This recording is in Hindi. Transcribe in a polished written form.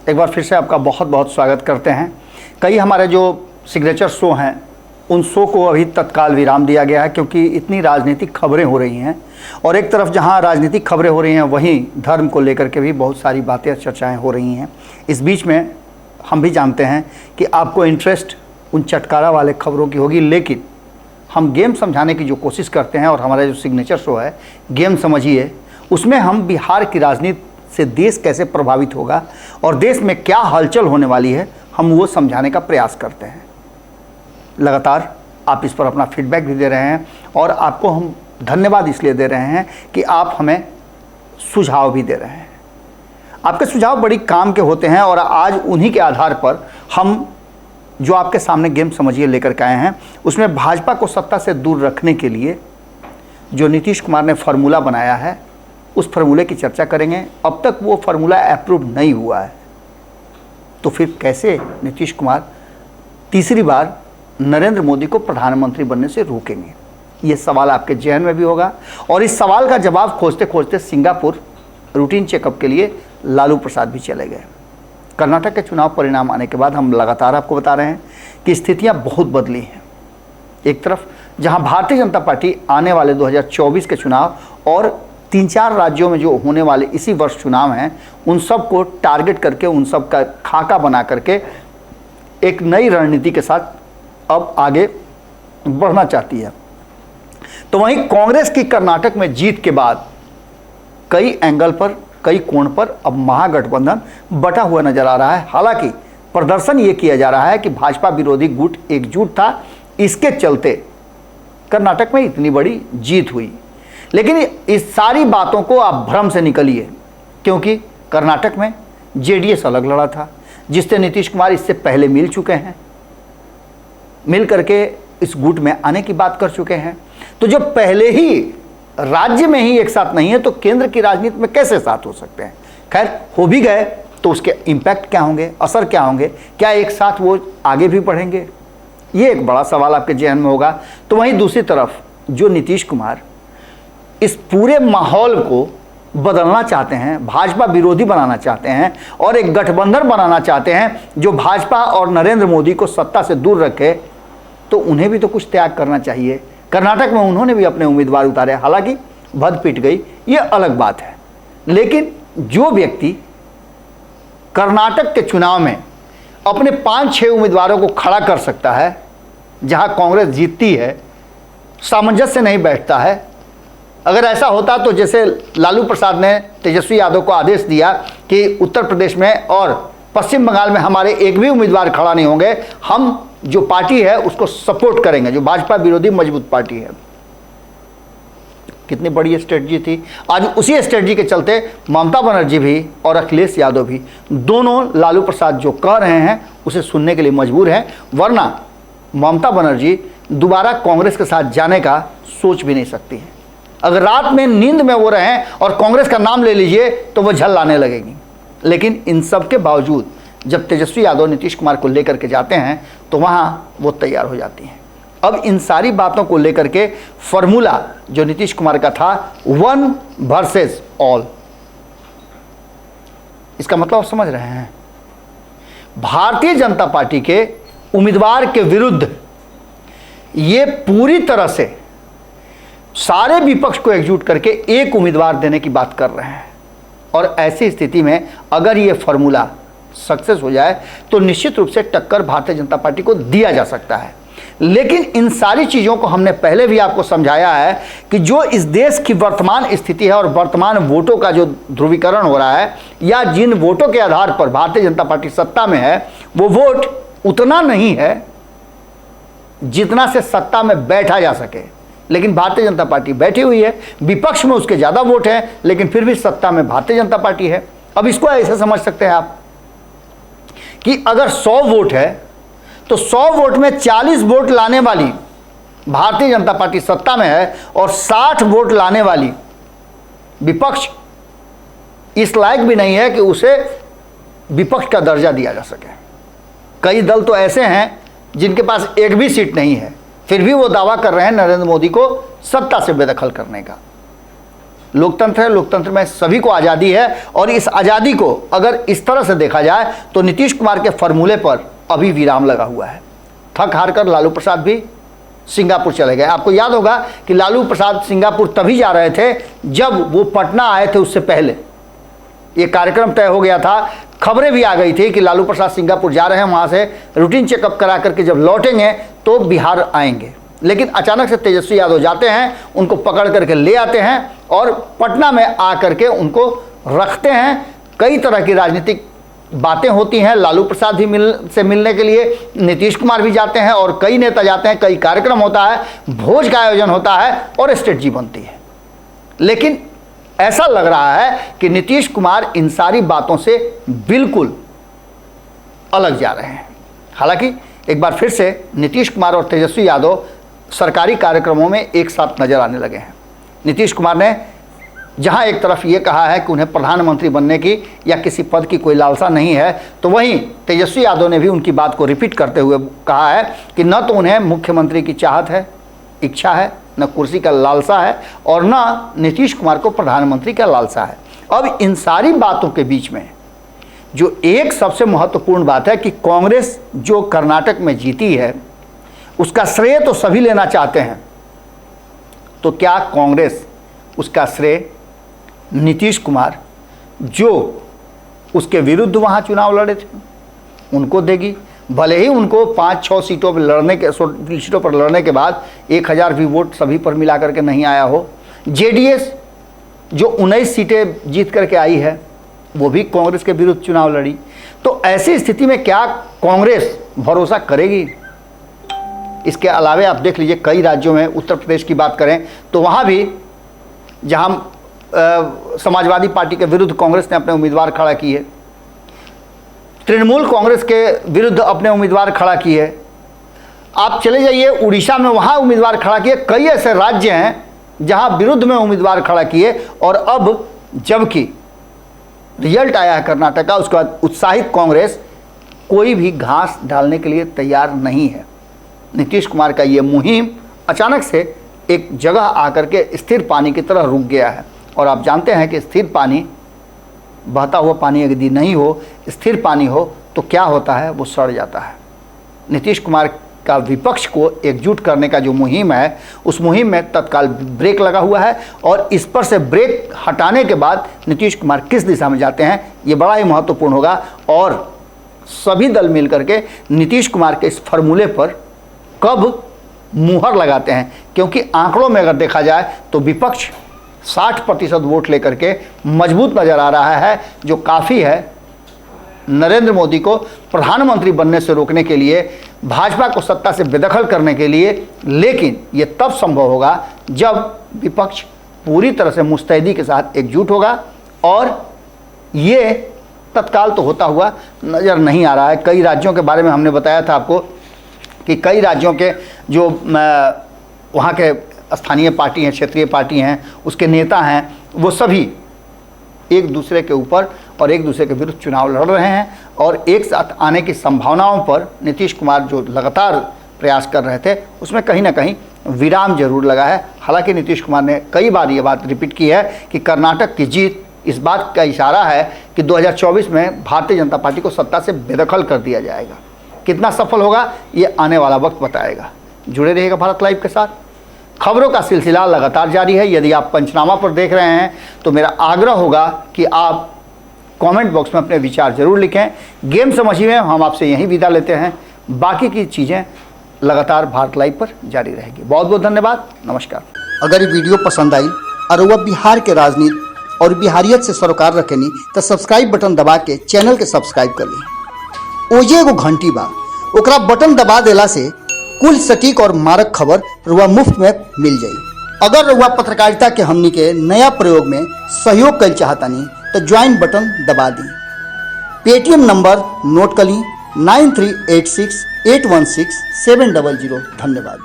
एक बार फिर से आपका बहुत बहुत स्वागत करते हैं। कई हमारे जो सिग्नेचर शो हैं उन शो को अभी तत्काल विराम दिया गया है क्योंकि इतनी राजनीतिक खबरें हो रही हैं और एक तरफ जहां राजनीतिक खबरें हो रही हैं वहीं धर्म को लेकर के भी बहुत सारी बातें चर्चाएं हो रही हैं। इस बीच में हम भी जानते हैं कि आपको इंटरेस्ट उन चटकारा वाले खबरों की होगी, लेकिन हम गेम समझाने की जो कोशिश करते हैं और हमारा जो सिग्नेचर शो है गेम समझिए, उसमें हम बिहार की राजनीति से देश कैसे प्रभावित होगा और देश में क्या हलचल होने वाली है हम वो समझाने का प्रयास करते हैं। लगातार आप इस पर अपना फीडबैक भी दे रहे हैं और आपको हम धन्यवाद इसलिए दे रहे हैं कि आप हमें सुझाव भी दे रहे हैं। आपके सुझाव बड़ी काम के होते हैं और आज उन्हीं के आधार पर हम जो आपके सामने गेम समझिए लेकर के आए हैं, उसमें भाजपा को सत्ता से दूर रखने के लिए जो नीतीश कुमार ने फार्मूला बनाया है उस फार्मूले की चर्चा करेंगे। अब तक वो फार्मूला अप्रूव नहीं हुआ है तो फिर कैसे नीतीश कुमार तीसरी बार नरेंद्र मोदी को प्रधानमंत्री बनने से रोकेंगे, ये सवाल आपके जहन में भी होगा। और इस सवाल का जवाब खोजते खोजते सिंगापुर रूटीन चेकअप के लिए लालू प्रसाद भी चले गए। कर्नाटक के चुनाव परिणाम आने के बाद हम लगातार आपको बता रहे हैं कि स्थितियां बहुत बदली हैं। एक तरफ जहां भारतीय जनता पार्टी आने वाले 2024 के चुनाव और 3-4 राज्यों में जो होने वाले इसी वर्ष चुनाव हैं उन सब को टारगेट करके, उन सब का खाका बना करके एक नई रणनीति के साथ अब आगे बढ़ना चाहती है। तो वहीं कांग्रेस की कर्नाटक में जीत के बाद कई एंगल पर, कई कोण पर अब महागठबंधन बटा हुआ नजर आ रहा है। हालांकि प्रदर्शन ये किया जा रहा है कि भाजपा विरोधी गुट एकजुट था, इसके चलते कर्नाटक में इतनी बड़ी जीत हुई। लेकिन इस सारी बातों को आप भ्रम से निकलिए, क्योंकि कर्नाटक में जेडीएस अलग लड़ा था जिससे नीतीश कुमार इससे पहले मिल चुके हैं, मिल करके इस गुट में आने की बात कर चुके हैं। तो जब पहले ही राज्य में ही एक साथ नहीं है तो केंद्र की राजनीति में कैसे साथ हो सकते हैं। खैर, हो भी गए तो उसके इम्पैक्ट क्या होंगे, असर क्या होंगे, क्या एक साथ वो आगे भी बढ़ेंगे, ये एक बड़ा सवाल आपके जहन में होगा। तो वहीं दूसरी तरफ जो नीतीश कुमार इस पूरे माहौल को बदलना चाहते हैं, भाजपा विरोधी बनाना चाहते हैं और एक गठबंधन बनाना चाहते हैं जो भाजपा और नरेंद्र मोदी को सत्ता से दूर रखे, तो उन्हें भी तो कुछ त्याग करना चाहिए। कर्नाटक में उन्होंने भी अपने उम्मीदवार उतारे, हालांकि भद पिट गई, ये अलग बात है। लेकिन जो व्यक्ति कर्नाटक के चुनाव में अपने 5-6 उम्मीदवारों को खड़ा कर सकता है, जहां कांग्रेस जीतती है, सामंजस्य नहीं बैठता है। अगर ऐसा होता तो जैसे लालू प्रसाद ने तेजस्वी यादव को आदेश दिया कि उत्तर प्रदेश में और पश्चिम बंगाल में हमारे एक भी उम्मीदवार खड़ा नहीं होंगे, हम जो पार्टी है उसको सपोर्ट करेंगे, जो भाजपा विरोधी मजबूत पार्टी है। कितनी बड़ी स्ट्रेटजी थी। आज उसी स्ट्रेटजी के चलते ममता बनर्जी भी और अखिलेश यादव भी दोनों लालू प्रसाद जो कह रहे हैं उसे सुनने के लिए मजबूर हैं, वरना ममता बनर्जी दोबारा कांग्रेस के साथ जाने का सोच भी नहीं सकती है। अगर रात में नींद में वो रहें और कांग्रेस का नाम ले लीजिए तो वो झल लाने लगेगी। लेकिन इन सब के बावजूद जब तेजस्वी यादव नीतीश कुमार को लेकर के जाते हैं तो वहाँ वो तैयार हो जाती हैं। अब इन सारी बातों को लेकर के फॉर्मूला जो नीतीश कुमार का था, 1 वर्सेस ऑल, इसका मतलब समझ रहे हैं। भारतीय जनता पार्टी के उम्मीदवार के विरुद्ध ये पूरी तरह से सारे विपक्ष को एकजुट करके एक उम्मीदवार देने की बात कर रहे हैं। और ऐसी स्थिति में अगर ये फॉर्मूला सक्सेस हो जाए तो निश्चित रूप से टक्कर भारतीय जनता पार्टी को दिया जा सकता है। लेकिन इन सारी चीज़ों को हमने पहले भी आपको समझाया है कि जो इस देश की वर्तमान स्थिति है और वर्तमान वोटों का जो ध्रुवीकरण हो रहा है या जिन वोटों के आधार पर भारतीय जनता पार्टी सत्ता में है, वो वोट उतना नहीं है जितना से सत्ता में बैठा जा सके। लेकिन भारतीय जनता पार्टी बैठी हुई है, विपक्ष में उसके ज़्यादा वोट हैं, लेकिन फिर भी सत्ता में भारतीय जनता पार्टी है। अब इसको ऐसे समझ सकते हैं आप कि अगर 100 वोट है तो 100 वोट में 40 वोट लाने वाली भारतीय जनता पार्टी सत्ता में है और 60 वोट लाने वाली विपक्ष इस लायक भी नहीं है कि उसे विपक्ष का दर्जा दिया जा सके। कई दल तो ऐसे हैं जिनके पास एक भी सीट नहीं है, फिर भी वो दावा कर रहे हैं नरेंद्र मोदी को सत्ता से बेदखल करने का। लोकतंत्र है, लोकतंत्र में सभी को आज़ादी है और इस आज़ादी को अगर इस तरह से देखा जाए तो नीतीश कुमार के फॉर्मूले पर अभी विराम लगा हुआ है। थक हार कर लालू प्रसाद भी सिंगापुर चले गए। आपको याद होगा कि लालू प्रसाद सिंगापुर तभी जा रहे थे जब वो पटना आए थे, उससे पहले ये कार्यक्रम तय हो गया था। खबरें भी आ गई थी कि लालू प्रसाद सिंगापुर जा रहे हैं, वहाँ से रूटीन चेकअप करा करके जब लौटेंगे तो बिहार आएंगे। लेकिन अचानक से तेजस्वी यादव जाते हैं, उनको पकड़ करके ले आते हैं और पटना में आ करके उनको रखते हैं। कई तरह की राजनीतिक बातें होती हैं, लालू प्रसाद भी मिलने के लिए नीतीश कुमार भी जाते हैं और कई नेता जाते हैं, कई कार्यक्रम होता है, भोज का आयोजन होता है और स्ट्रेटजी बनती है। लेकिन ऐसा लग रहा है कि नीतीश कुमार इन सारी बातों से बिल्कुल अलग जा रहे हैं। हालांकि एक बार फिर से नीतीश कुमार और तेजस्वी यादव सरकारी कार्यक्रमों में एक साथ नजर आने लगे हैं। नीतीश कुमार ने जहां एक तरफ ये कहा है कि उन्हें प्रधानमंत्री बनने की या किसी पद की कोई लालसा नहीं है, तो वहीं तेजस्वी यादव ने भी उनकी बात को रिपीट करते हुए कहा है कि न तो उन्हें मुख्यमंत्री की चाहत है, इच्छा है, न कुर्सी का लालसा है और न नीतीश कुमार को प्रधानमंत्री का लालसा है। अब इन सारी बातों के बीच में जो एक सबसे महत्वपूर्ण बात है कि कांग्रेस जो कर्नाटक में जीती है उसका श्रेय तो सभी लेना चाहते हैं, तो क्या कांग्रेस उसका श्रेय नीतीश कुमार जो उसके विरुद्ध वहाँ चुनाव लड़े थे उनको देगी? भले ही उनको 5-6 सीटों पर लड़ने के बाद 1000 भी वोट सभी पर मिला करके नहीं आया हो। जेडीएस जो 19 सीटें जीत करके आई है वो भी कांग्रेस के विरुद्ध चुनाव लड़ी। तो ऐसी स्थिति में क्या कांग्रेस भरोसा करेगी? इसके अलावा आप देख लीजिए कई राज्यों में, उत्तर प्रदेश की बात करें तो वहाँ भी जहाँ समाजवादी पार्टी के विरुद्ध कांग्रेस ने अपने उम्मीदवार खड़ा किए, तृणमूल कांग्रेस के विरुद्ध अपने उम्मीदवार खड़ा किए। आप चले जाइए उड़ीसा में, वहाँ उम्मीदवार खड़ा किए। कई ऐसे राज्य हैं जहाँ विरुद्ध में उम्मीदवार खड़ा किए और अब जबकि रिजल्ट आया है कर्नाटक का, उसके बाद उत्साहित कांग्रेस कोई भी घास डालने के लिए तैयार नहीं है। नीतीश कुमार का ये मुहिम अचानक से एक जगह आकर के स्थिर पानी की तरह रुक गया है और आप जानते हैं कि स्थिर पानी, बहता हुआ पानी यदि नहीं हो, स्थिर पानी हो तो क्या होता है, वो सड़ जाता है। नीतीश कुमार का विपक्ष को एकजुट करने का जो मुहिम है उस मुहिम में तत्काल ब्रेक लगा हुआ है और इस पर से ब्रेक हटाने के बाद नीतीश कुमार किस दिशा में जाते हैं ये बड़ा ही महत्वपूर्ण होगा और सभी दल मिलकर के नीतीश कुमार के इस फॉर्मूले पर कब मुहर लगाते हैं। क्योंकि आंकड़ों में अगर देखा जाए तो विपक्ष 60% वोट लेकर के मजबूत नजर आ रहा है, जो काफ़ी है नरेंद्र मोदी को प्रधानमंत्री बनने से रोकने के लिए, भाजपा को सत्ता से बेदखल करने के लिए। लेकिन ये तब संभव होगा जब विपक्ष पूरी तरह से मुस्तैदी के साथ एकजुट होगा और ये तत्काल तो होता हुआ नज़र नहीं आ रहा है। कई राज्यों के बारे में हमने बताया था आपको कि कई राज्यों के जो वहाँ के स्थानीय पार्टी हैं, क्षेत्रीय पार्टी हैं, उसके नेता हैं, वो सभी एक दूसरे के ऊपर और एक दूसरे के विरुद्ध चुनाव लड़ रहे हैं और एक साथ आने की संभावनाओं पर नीतीश कुमार जो लगातार प्रयास कर रहे थे उसमें कहीं ना कहीं विराम जरूर लगा है। हालांकि नीतीश कुमार ने कई बार ये बात रिपीट की है कि कर्नाटक की जीत इस बात का इशारा है कि 2024 में भारतीय जनता पार्टी को सत्ता से बेदखल कर दिया जाएगा। कितना सफल होगा ये आने वाला वक्त बताएगा। जुड़े रहिएगा भारत लाइव के साथ। खबरों का सिलसिला लगातार जारी है। यदि आप पंचनामा पर देख रहे हैं तो मेरा आग्रह होगा कि आप कमेंट बॉक्स में अपने विचार जरूर लिखें। गेम समझिए, हम आपसे यहीं विदा लेते हैं। बाकी की चीज़ें लगातार भारत लाइव पर जारी रहेगी। बहुत बहुत धन्यवाद, नमस्कार। अगर ये वीडियो पसंद आई और वह बिहार के राजनीति और बिहारियत से सरोकार रखेनी तो सब्सक्राइब बटन दबा के चैनल के सब्सक्राइब कर ली। ओजे एगो घंटी बा, ओकरा बटन दबा देला से कुल सटीक और मारक खबर रुआ मुफ्त में मिल जाई। अगर रुआ पत्रकारिता के हमनी के नया प्रयोग में सहयोग कर चाहतानी तो ज्वाइन बटन दबा दी। पेटीएम नंबर नोट कर ली 9386816700। धन्यवाद।